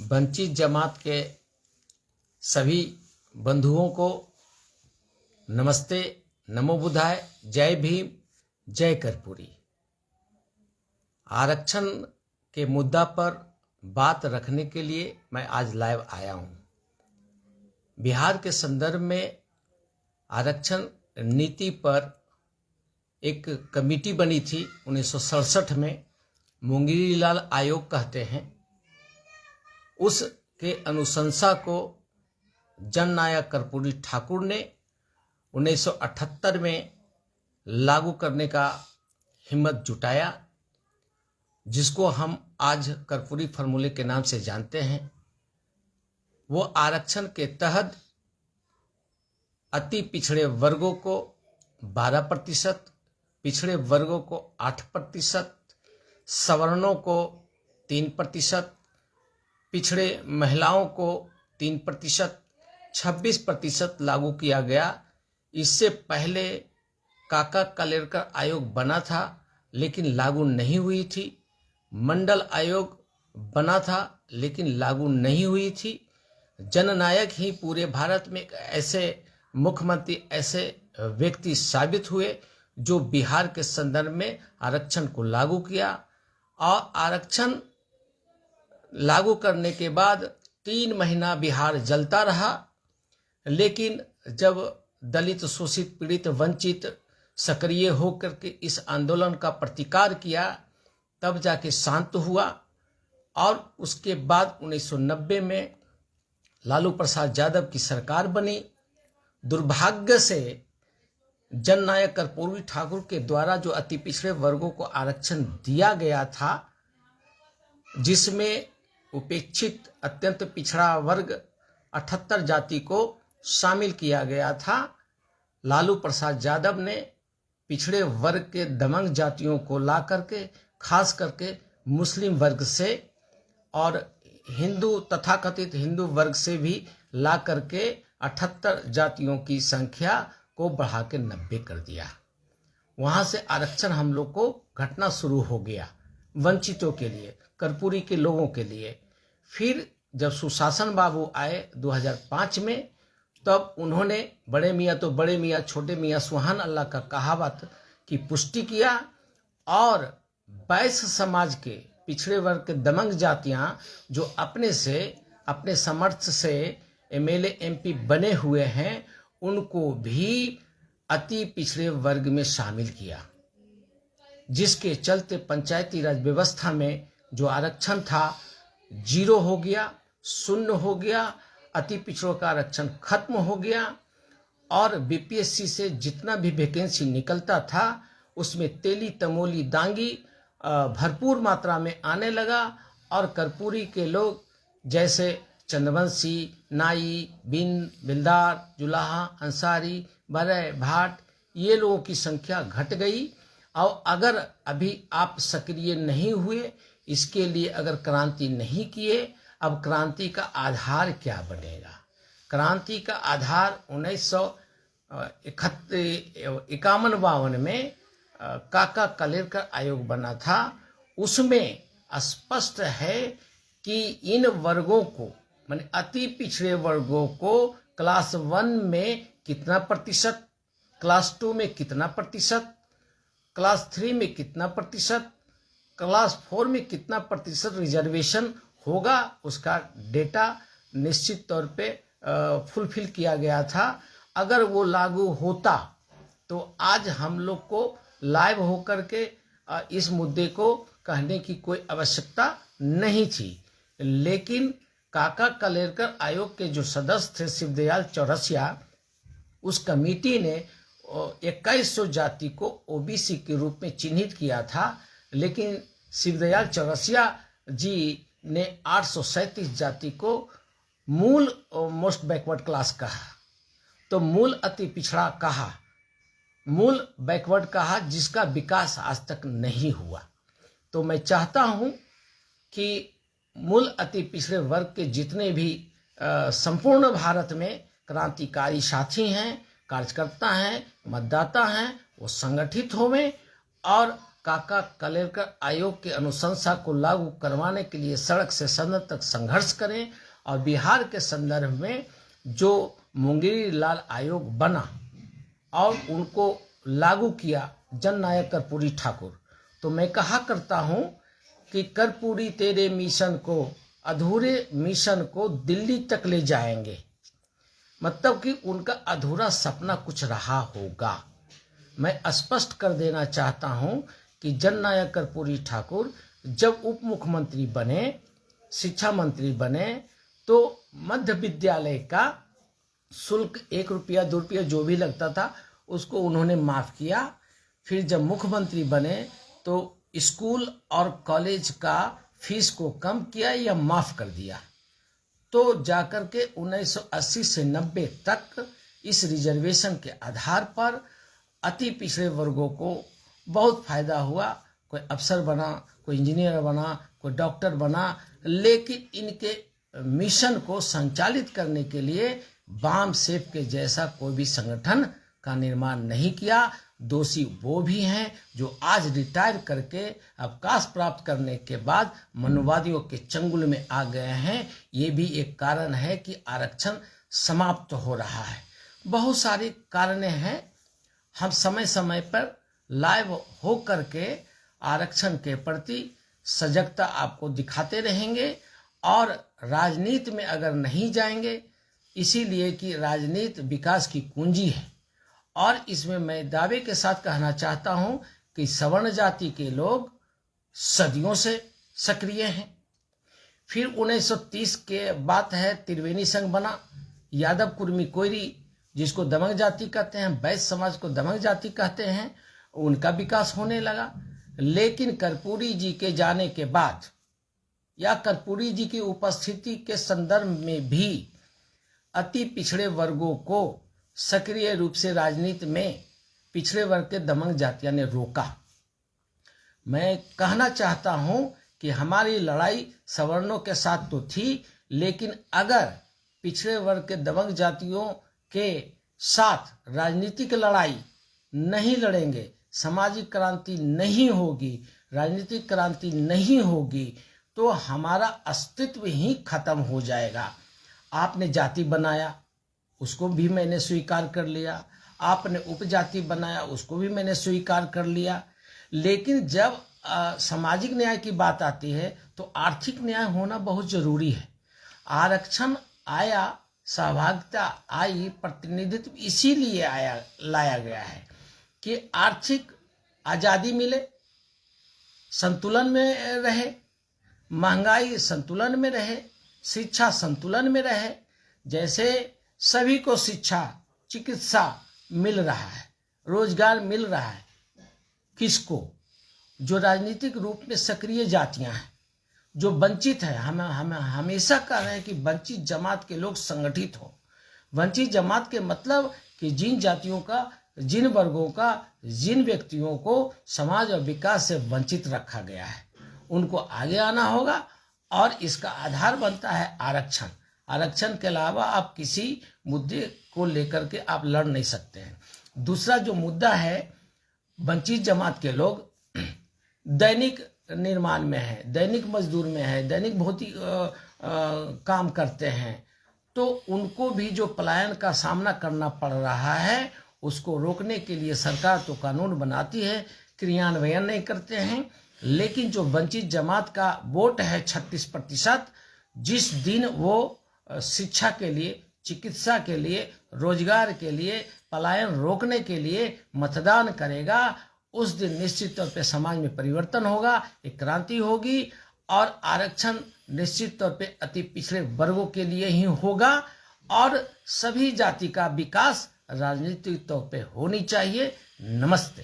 वंचित जमात के सभी बंधुओं को नमस्ते, नमो बुद्धाय, जय भीम, जय कर्पूरी। आरक्षण के मुद्दा पर बात रखने के लिए मैं आज लाइव आया हूं। बिहार के संदर्भ में आरक्षण नीति पर एक कमेटी बनी थी 1967 में, मुंगेरीलाल आयोग कहते हैं। उसके अनुशंसा को जननायक कर्पूरी ठाकुर ने 1978 में लागू करने का हिम्मत जुटाया, जिसको हम आज कर्पूरी फार्मूले के नाम से जानते हैं। वो आरक्षण के तहत अति पिछड़े वर्गों को 12%, पिछड़े वर्गों को 8%, सवर्णों को 3%, पिछड़े महिलाओं को 3%, 26% लागू किया गया। इससे पहले काका कालेलकर आयोग बना था लेकिन लागू नहीं हुई थी। मंडल आयोग बना था लेकिन लागू नहीं हुई थी। जननायक ही पूरे भारत में एक ऐसे मुख्यमंत्री, ऐसे व्यक्ति साबित हुए जो बिहार के संदर्भ में आरक्षण को लागू किया। और आरक्षण लागू करने के बाद 3 महीना बिहार जलता रहा, लेकिन जब दलित, शोषित, पीड़ित, वंचित सक्रिय होकर के इस आंदोलन का प्रतिकार किया, तब जाके शांत हुआ। और उसके बाद 1990 में लालू प्रसाद यादव की सरकार बनी। दुर्भाग्य से जननायक कर्पूरी ठाकुर के द्वारा जो अति पिछड़े वर्गों को आरक्षण दिया गया था, जिसमें उपेक्षित अत्यंत पिछड़ा वर्ग 78 जाति को शामिल किया गया था, लालू प्रसाद यादव ने पिछड़े वर्ग के दबंग जातियों को ला करके, खास करके मुस्लिम वर्ग से और हिंदू, तथाकथित हिंदू वर्ग से भी ला करके 78 जातियों की संख्या को बढ़ा के 90 कर दिया। वहां से आरक्षण हम लोग को घटना शुरू हो गया वंचितों के लिए, कर्पूरी के लोगों के लिए। फिर जब सुशासन बाबू आए 2005 में, तब उन्होंने बड़े मियाँ तो बड़े मियाँ, छोटे मियाँ सुहान अल्लाह का कहावत की पुष्टि किया। और वैश्य समाज के पिछड़े वर्ग के दबंग जातियां जो अपने समर्थ से एमएलए एमपी बने हुए हैं, उनको भी अति पिछड़े वर्ग में शामिल किया, जिसके चलते पंचायती राज व्यवस्था में जो आरक्षण था 0 हो गया, 0 हो गया। अति पिछड़ों का आरक्षण खत्म हो गया। और बीपीएससी से जितना भी वैकेंसी निकलता था, उसमें तेली, तमोली, दांगी भरपूर मात्रा में आने लगा। और कर्पूरी के लोग जैसे चंद्रवंशी, नाई, बिन, बिलदार, जुलाहा, अंसारी, बरय, भाट, ये लोगों की संख्या घट गई। और अगर अभी आप सक्रिय नहीं हुए, इसके लिए अगर क्रांति नहीं किए, अब क्रांति का आधार क्या बनेगा? क्रांति का आधार 1951-52 में काका कालेलकर आयोग बना था। उसमें स्पष्ट है कि इन वर्गों को, माने अति पिछड़े वर्गों को क्लास 1 में कितना प्रतिशत, क्लास 2 में कितना प्रतिशत, क्लास 3 में कितना प्रतिशत, क्लास 4 में कितना प्रतिशत रिजर्वेशन होगा, उसका डेटा निश्चित तौर पे फुलफिल किया गया था। अगर वो लागू होता तो आज हम लोग को लाइव होकर के इस मुद्दे को कहने की कोई आवश्यकता नहीं थी। लेकिन काका कालेलकर आयोग के जो सदस्य थे शिवदयाल चौरसिया, उस कमेटी ने 2100 जाति को ओबीसी के रूप में चिन्हित किया था, लेकिन शिवदयाल चौरसिया जी ने 837 जाति को मूल मोस्ट बैकवर्ड क्लास कहा। तो मूल अति पिछड़ा कहा, मूल बैकवर्ड कहा, जिसका विकास आज तक नहीं हुआ। तो मैं चाहता हूं कि मूल अति पिछड़े वर्ग के जितने भी संपूर्ण भारत में क्रांतिकारी साथी हैं, कार्यकर्ता हैं, मतदाता हैं, वो संगठित होवें और काका कलेकर आयोग के अनुशंसा को लागू करवाने के लिए सड़क से सदन तक संघर्ष करें और बिहार के संदर्भ में जो मुंगेरी लाल आयोग बना और उनको लागू किया जननायक कर्पूरी ठाकुर, तो मैं कहा करता हूं कि कर्पूरी तेरे मिशन को, अधूरे मिशन को दिल्ली तक ले जाएंगे। मतलब कि उनका अधूरा सपना कुछ रहा होगा। मैं स्पष्ट कर देना चाहता हूं कि जननायक कर्पूरी ठाकुर जब उप मुख्यमंत्री बने, शिक्षा मंत्री बने, तो मध्य विद्यालय का शुल्क 1 रुपया 2 रुपया जो भी लगता था उसको उन्होंने माफ़ किया। फिर जब मुख्यमंत्री बने तो स्कूल और कॉलेज का फीस को कम किया या माफ़ कर दिया। तो जाकर के 1980 से 90 तक इस रिजर्वेशन के आधार पर अति पिछड़े वर्गों को बहुत फायदा हुआ। कोई अफसर बना, कोई इंजीनियर बना, कोई डॉक्टर बना, लेकिन इनके मिशन को संचालित करने के लिए बाम सेफ के जैसा कोई भी संगठन का निर्माण नहीं किया। दोषी वो भी हैं जो आज रिटायर करके अवकाश प्राप्त करने के बाद मनुवादियों के चंगुल में आ गए हैं। ये भी एक कारण है कि आरक्षण समाप्त हो रहा है। बहुत सारी कारणें हैं। हम समय समय पर लाइव हो करके आरक्षण के प्रति सजगता आपको दिखाते रहेंगे और राजनीति में अगर नहीं जाएंगे, इसीलिए कि राजनीति विकास की कुंजी है। और इसमें मैं दावे के साथ कहना चाहता हूं कि सवर्ण जाति के लोग सदियों से सक्रिय हैं। फिर 1930 के बात है, त्रिवेणी संघ बना, यादव कुर्मी कोयरी जिसको दमक जाति कहते हैं, वैश्य समाज को दमक जाति कहते हैं, उनका विकास होने लगा। लेकिन कर्पूरी जी के जाने के बाद या कर्पूरी जी की उपस्थिति के संदर्भ में भी अति पिछड़े वर्गों को सक्रिय रूप से राजनीति में पिछड़े वर्ग के दमक जातियों ने रोका। मैं कहना चाहता हूं कि हमारी लड़ाई सवर्णों के साथ तो थी, लेकिन अगर पिछड़े वर्ग के दमक जातियों के साथ राजनीतिक लड़ाई नहीं लड़ेंगे, सामाजिक क्रांति नहीं होगी, राजनीतिक क्रांति नहीं होगी, तो हमारा अस्तित्व ही खत्म हो जाएगा। आपने जाति बनाया, उसको भी मैंने स्वीकार कर लिया। आपने उपजाति बनाया, उसको भी मैंने स्वीकार कर लिया। लेकिन जब सामाजिक न्याय की बात आती है तो आर्थिक न्याय होना बहुत जरूरी है। आरक्षण आया, सहभागिता आई, प्रतिनिधित्व इसीलिए लाया गया है कि आर्थिक आज़ादी मिले, संतुलन में रहे, महंगाई संतुलन में रहे, शिक्षा संतुलन में रहे। जैसे सभी को शिक्षा, चिकित्सा मिल रहा है, रोजगार मिल रहा है, किसको? जो राजनीतिक रूप में सक्रिय जातियां हैं, जो वंचित है। हम हमेशा कह रहे हैं कि वंचित जमात के लोग संगठित हों। वंचित जमात के मतलब कि जिन जातियों का, जिन वर्गों का, जिन व्यक्तियों को समाज और विकास से वंचित रखा गया है, उनको आगे आना होगा। और इसका आधार बनता है आरक्षण। आरक्षण के अलावा आप किसी मुद्दे को लेकर के आप लड़ नहीं सकते हैं। दूसरा जो मुद्दा है, वंचित जमात के लोग दैनिक निर्माण में है, दैनिक मजदूर में है, दैनिक भौतिक काम करते हैं, तो उनको भी जो पलायन का सामना करना पड़ रहा है, उसको रोकने के लिए सरकार तो कानून बनाती है, क्रियान्वयन नहीं करते हैं। लेकिन जो वंचित जमात का वोट है 36%, जिस दिन वो शिक्षा के लिए, चिकित्सा के लिए, रोजगार के लिए, पलायन रोकने के लिए मतदान करेगा, उस दिन निश्चित तौर पे समाज में परिवर्तन होगा, एक क्रांति होगी। और आरक्षण निश्चित तौर पे अति पिछड़े वर्गों के लिए ही होगा और सभी जाति का विकास राजनीतिक तौर पे होनी चाहिए। नमस्ते।